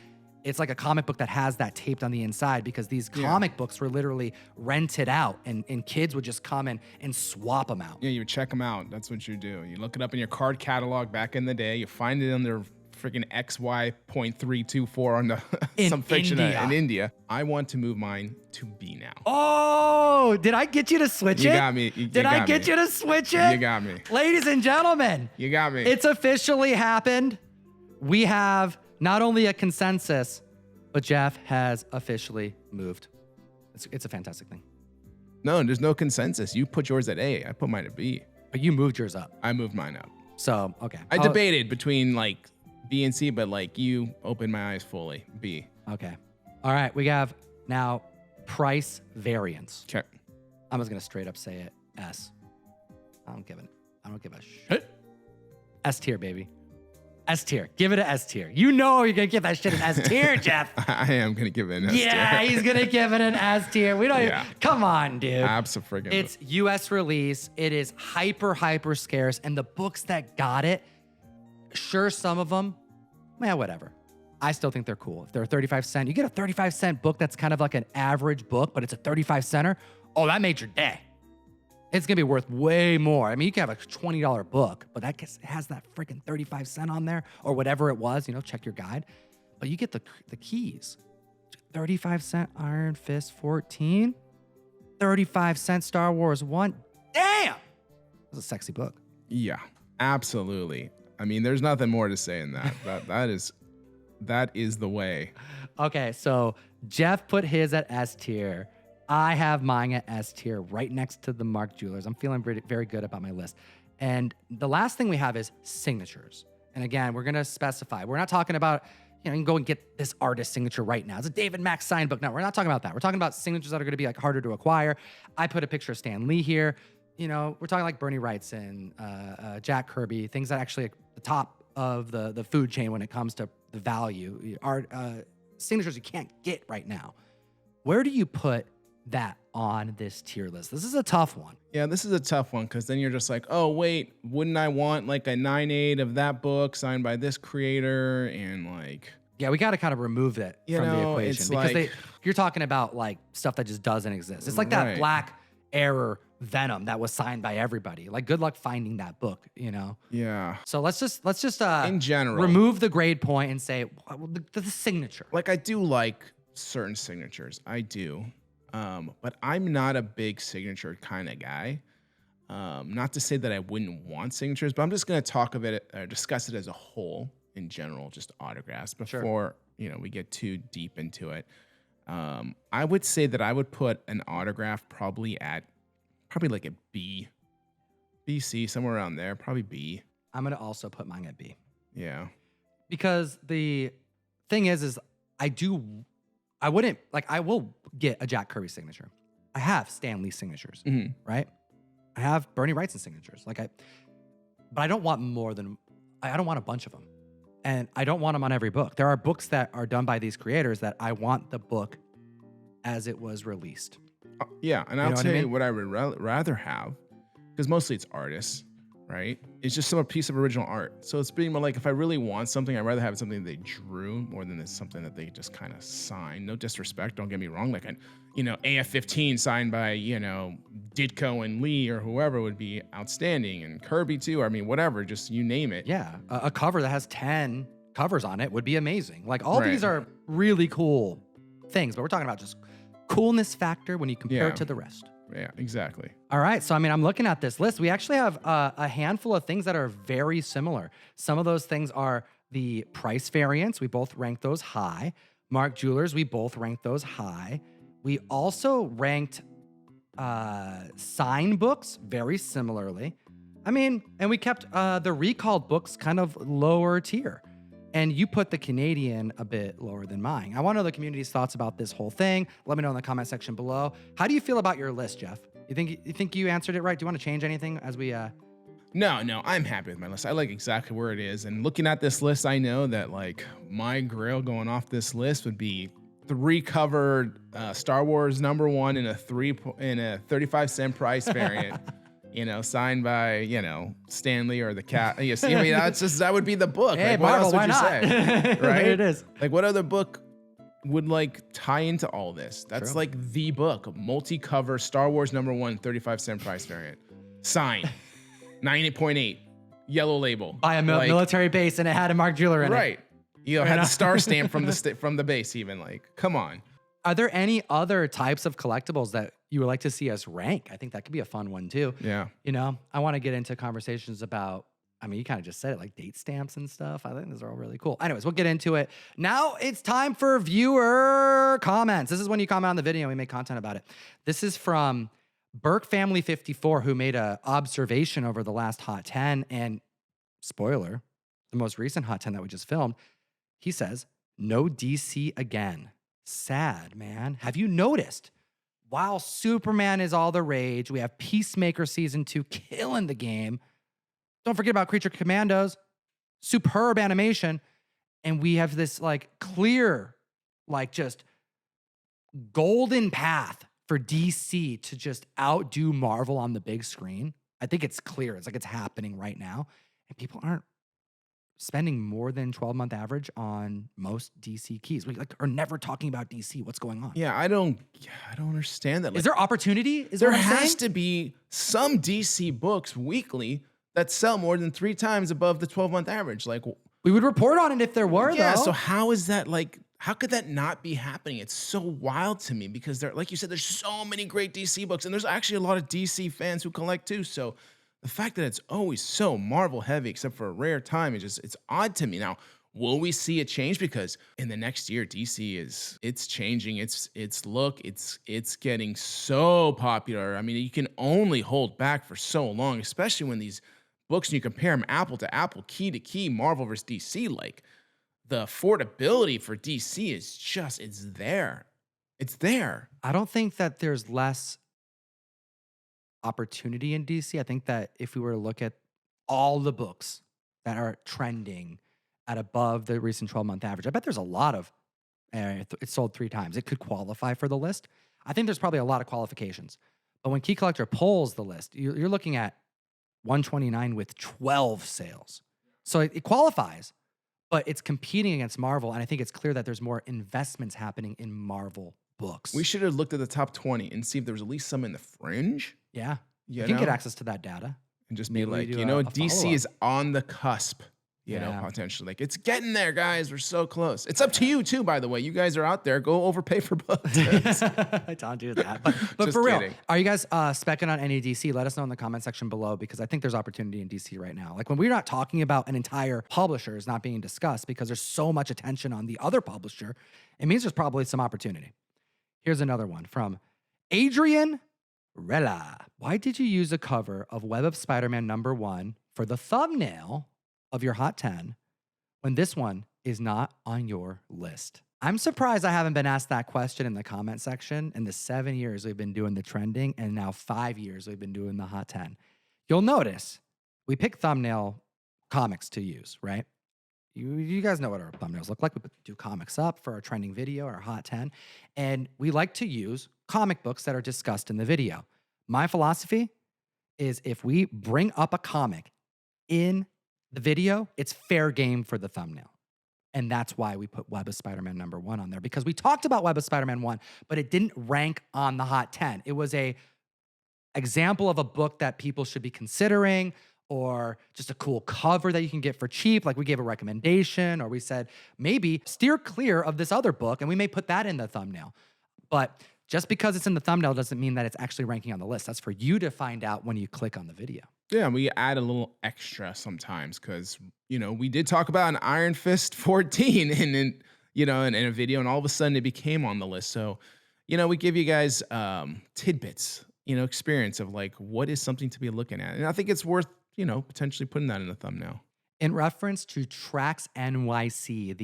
It's like a comic book that has that taped on the inside because these comic books were literally rented out and kids would just come and swap them out. Yeah, you would check them out. That's what you do. You look it up in your card catalog back in the day. You find it under freaking XY.324 on some fiction in India. I want to move mine to B now. Oh, did I get you to switch it? You got me. Did I get you to switch it? You got me. Ladies and gentlemen. You got me. It's officially happened. We have not only a consensus, but Jeff has officially moved. It's a fantastic thing. No, there's no consensus. You put yours at A. I put mine at B. But you moved yours up. I moved mine up. So, okay. I debated between B and C, but you opened my eyes fully. B. Okay. All right. We have now price variance. Okay. I'm just going to straight up say it. S. I don't give a shit. S tier, baby. S tier. Give it an S tier. You know you're going to give that shit an S tier, Jeff. I am going to give it an S tier. Yeah, he's going to give it an S tier. We don't even, come on, dude. Absolutely. It's US release. It is hyper scarce. And the books that got it, sure, some of them, whatever. I still think they're cool. If they're 35 cents, you get a 35-cent book that's kind of like an average book, but it's a 35 center. oh, that made your day. It's going to be worth way more. I mean, you can have a $20 book, but that has that freaking 35 cent on there or whatever it was, check your guide. But you get the keys. 35 cent Iron Fist 14, 35 cent Star Wars 1. Damn! It's a sexy book. Yeah, absolutely. I mean, there's nothing more to say in that. That is the way. Okay, so Jeff put his at S tier. I have mine at S tier right next to the Mark Jewelers. I'm feeling very good about my list. And the last thing we have is signatures. And again, we're going to specify. We're not talking about, you can go and get this artist signature right now. It's a David Mack signed book. No, we're not talking about that. We're talking about signatures that are going to be like harder to acquire. I put a picture of Stan Lee here. We're talking like Bernie Wrightson, Jack Kirby, things that actually at the top of the food chain when it comes to the value. Art signatures you can't get right now. Where do you put that on this tier list? This is a tough one. Yeah, this is a tough one because then you're just like, oh, wait, wouldn't I want like a 9.8 of that book signed by this creator? And like... Yeah, we got to kind of remove it from the equation because like, you're talking about like stuff that just doesn't exist. It's like that Black Error Venom that was signed by everybody. Like, good luck finding that book, Yeah. So let's just in general remove the grade point and say the signature. Like, I do like certain signatures. I do. But I'm not a big signature kind of guy. Not to say that I wouldn't want signatures, but I'm just going to talk of it or discuss it as a whole in general, just autographs before, we get too deep into it. I would say that I would put an autograph probably like a B, C, somewhere around there, probably B. I'm going to also put mine at B. Yeah. Because the thing is I will get a Jack Kirby signature. I have Stan Lee signatures, right? I have Bernie Wrightson signatures. But I don't want I don't want a bunch of them. And I don't want them on every book. There are books that are done by these creators that I want the book as it was released. Yeah, and I'll tell you what I would rather have, because mostly it's artists, right? It's just some piece of original art. So it's being more like, if I really want something, I'd rather have something they drew more than it's something that they just kind of signed. No disrespect, don't get me wrong. Like, AF-15 signed by, Ditko and Lee or whoever would be outstanding. And Kirby too, I mean, whatever, just you name it. Yeah, a cover that has 10 covers on it would be amazing. Like, all these are really cool things, but we're talking about just coolness factor when you compare it to the rest. Yeah, exactly. All right. So, I'm looking at this list. We actually have a handful of things that are very similar. Some of those things are the price variants. We both rank those high. Mark Jewelers, we both rank those high. We also ranked sign books very similarly. And we kept the recalled books kind of lower tier. And you put the Canadian a bit lower than mine. I want to know the community's thoughts about this whole thing. Let me know in the comment section below. How do you feel about your list, Jeff? You think you answered it right? Do you want to change anything as we... No, I'm happy with my list. I like exactly where it is. And looking at this list, I know that like my Grail going off this list would be 3 covered Star Wars #1 in a 35 cent price variant. Signed by, Stan Lee or the cat. That would be the book. Hey, like, Marvel, what else would why you not? say? Right? There it is. Like, what other book would tie into all this? That's True. like the book, multi-cover Star Wars #1, 35 cent price variant. Signed, 98.8, yellow label. By a military base, and it had a Mark Jeweler in it. Right. Had the star stamp from the base even. Like, come on. Are there any other types of collectibles that you would like to see us rank? I think that could be a fun one too. Yeah. I want to get into conversations about, you kind of just said it, like date stamps and stuff. I think those are all really cool. Anyways, we'll get into it. Now it's time for viewer comments. This is when you comment on the video and we make content about it. This is from Burke Family 54, who made an observation over the last Hot 10. And spoiler, the most recent Hot 10 that we just filmed, he says, no DC again. Sad, man. Have you noticed? While Superman is all the rage, we have Peacemaker Season 2 killing the game. Don't forget about Creature Commandos. Superb animation. And we have this clear, just golden path for DC to just outdo Marvel on the big screen. I think it's clear. It's like it's happening right now. And people aren't spending more than 12-month average on most DC keys. We are never talking about DC. What's going on? Yeah, I don't understand that. Is there opportunity? Is there what I'm has saying? to be some DC books weekly that sell more than 3 times above the 12-month average. Like, We would report on it if there were, yeah, though. so how is that like, how could that not be happening? It's so wild to me because there, like you said, there's so many great DC books, and there's actually a lot of DC fans who collect too. So the fact that it's always so Marvel heavy, except for a rare time, it's odd to me. Now, will we see a change? Because in the next year, DC it's changing its look. It's getting so popular. I mean, you can only hold back for so long, especially when these books, and you compare them apple to apple, key to key, Marvel versus DC, like the affordability for DC is just, it's there. It's there. I don't think that there's less opportunity in DC. I think that if we were to look at all the books that are trending at above the recent 12-month average, I bet there's a lot of, it's sold 3 times. It could qualify for the list. I think there's probably a lot of qualifications. But when Key Collector pulls the list, you're looking at 129 with 12 sales. So it qualifies, but it's competing against Marvel. And I think it's clear that there's more investments happening in Marvel books. We should have looked at the top 20 and see if there was at least some in the fringe. Yeah. You You can know? get access to that data. And just Maybe be we like, do you know, a DC follow-up. is on the cusp, you know, Yeah. potentially. Like, it's getting there, guys. We're so close. It's up to you, too, by the way. You guys are out there. Go overpay for books. Don't do that. But Just for real, kidding. are you guys specking on any DC? Let us know in the comment section below, because I think there's opportunity in DC right now. Like, when we're not talking about an entire publisher is not being discussed because there's so much attention on the other publisher, it means there's probably some opportunity. Here's another one from Adrian Rella. Why did you use a cover of Web of Spider-Man #1 for the thumbnail of your Hot 10 when this one is not on your list? I'm surprised I haven't been asked that question in the comment section in the 7 years we've been doing the trending, and now 5 years we've been doing the Hot 10. You'll notice we pick thumbnail comics to use, right? You guys know what our thumbnails look like. We do comics up for our trending video, our Hot 10, and we like to use comic books that are discussed in the video. My philosophy is if we bring up a comic in the video, it's fair game for the thumbnail. And that's why we put Web of Spider-Man #1 on there, because we talked about Web of Spider-Man 1, but it didn't rank on the Hot 10. It was a example of a book that people should be considering, or just a cool cover that you can get for cheap. Like, we gave a recommendation, or we said, maybe steer clear of this other book, and we may put that in the thumbnail. But just because it's in the thumbnail doesn't mean that it's actually ranking on the list. That's for you to find out when you click on the video. Yeah, we add a little extra sometimes because, you know, we did talk about an Iron Fist 14 in a video, and all of a sudden it became on the list. So, you know, we give you guys tidbits, you know, experience of like what is something to be looking at. And I think it's worth, you know, potentially putting that in the thumbnail. In reference to Trax NYC,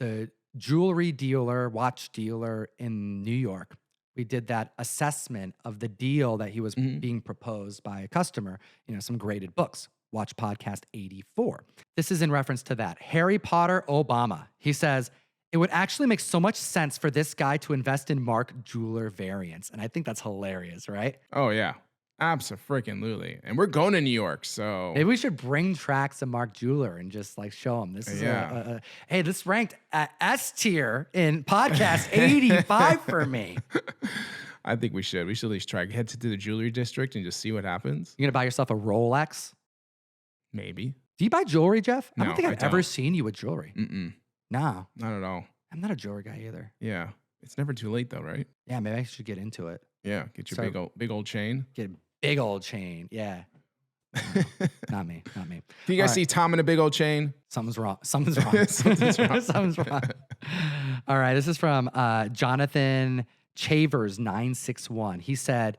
the jewelry dealer, watch dealer in New York, we did that assessment of the deal that he was being proposed by a customer, you know, some graded books. Watch podcast 84. This is in reference to that. Harry Potter Obama. He says, it would actually make so much sense for this guy to invest in Mark Jeweler variants. And I think that's hilarious, right? Oh, yeah. Abso-freaking-lutely. And we're going to New York, so Maybe we should bring Trax and Mark Jeweler and just like show him this is hey, this ranked at S tier in podcast 85 for me. I think we should. We should at least try head to the jewelry district and just see what happens. You're gonna buy yourself a Rolex? Maybe. Do you buy jewelry, Jeff? I No, don't think I I've ever don't. seen you with jewelry. No, Not at all. I'm not a jewelry guy either. Yeah. It's never too late though, right? Yeah, maybe I should get into it. Yeah. Get your Start- big old chain. Get a big old chain. Yeah. Not me. If you guys All see right. Tom in a big old chain, Something's wrong. Something's wrong. Something's wrong. Something's wrong. All right. This is from Jonathan Chavers 961. He said,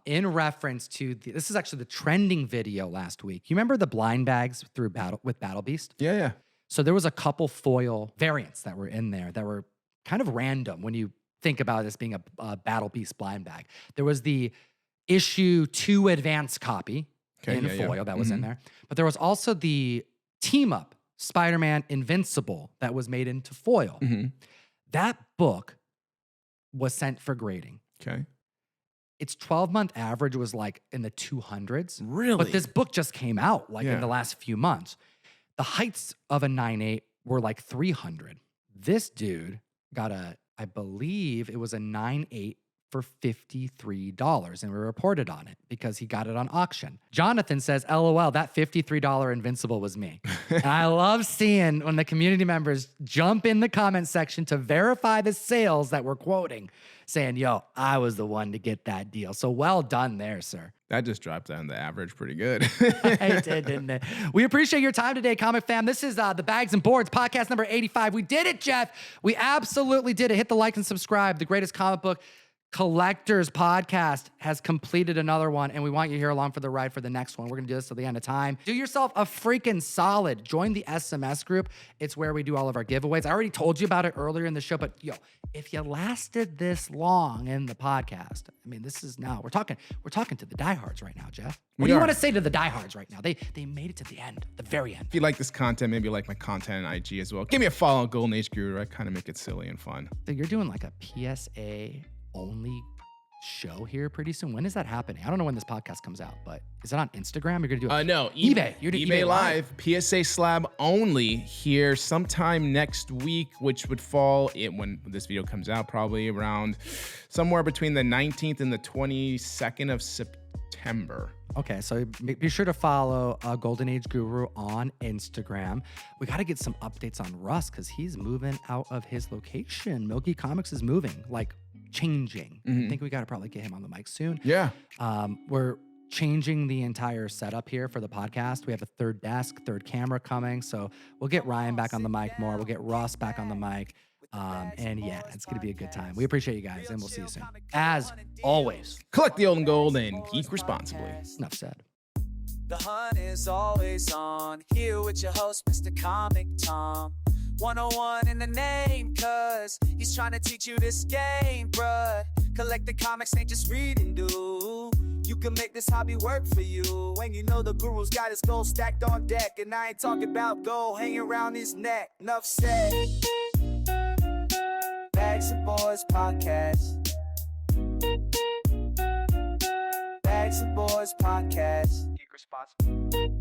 in reference to this is actually the trending video last week. You remember the blind bags with Battle Beast? yeah. So there was a couple foil variants that were in there that were kind of random when you think about this being a Battle Beast blind bag. There was the issue 2 advanced copy in foil that was in there. But there was also the team up Spider-Man Invincible that was made into foil. That book was sent for grading. Okay. Its 12-month average was like in the 200s. Really? But this book just came out like in Yeah. the last few months. The heights of a 9.8 were like 300. This dude got I believe it was a 9.8 for $53, and we reported on it because he got it on auction. Jonathan says, LOL, that $53 Invincible was me. And I love seeing when the community members jump in the comment section to verify the sales that we're quoting, saying, yo, I was the one to get that deal. So well done there, sir. That just dropped down the average pretty good. It did, didn't it? We appreciate your time today, Comic Fam. This is the Bags and Boards podcast number 85. We did it, Jeff. We absolutely did it. Hit the like and subscribe. The greatest comic book collectors podcast has completed another one, and we want you here along for the ride for the next one. We're going to do this till the end of time. Do yourself a freaking solid. Join the SMS group. It's where we do all of our giveaways. I already told you about it earlier in the show, but yo, if you lasted this long in the podcast, I mean, this is now, we're talking to the diehards right now, Jeff. What do you want to say to the diehards right now? They made it to the end, the very end. If you like this content, maybe you like my content on IG as well. Give me a follow on Golden Age Guru. I kind of make it silly and fun. So you're doing like a PSA only show here pretty soon. When is that happening? I don't know when this podcast comes out, but is it on Instagram? You're gonna do it? No, eBay. You're doing eBay Live. PSA slab only here sometime next week, which would fall when this video comes out, probably around somewhere between the 19th and the 22nd of September. Okay, so be sure to follow Golden Age Guru on Instagram. We got to get some updates on Russ because he's moving out of his location. Milky Comics is moving, like changing. I think we got to probably get him on the mic soon. Yeah. We're changing the entire setup here for the podcast. We have a third desk, third camera coming. So we'll get Ryan back on the mic more. We'll get Russ back on the mic. And yeah, it's going to be a good time. We appreciate you guys, and we'll see you soon. As always, collect the old and gold and geek responsibly. Enough said. The hunt is always on. Here with your host, Mr. Comic Tom. 101 in the name, cause he's trying to teach you this game, bruh. Collecting comics ain't just reading, dude. You can make this hobby work for you. And you know the guru's got his gold stacked on deck. And I ain't talking about gold hanging around his neck. Enough said. Bags and Boys Podcast. Bags and Boys Podcast. Geek responsible.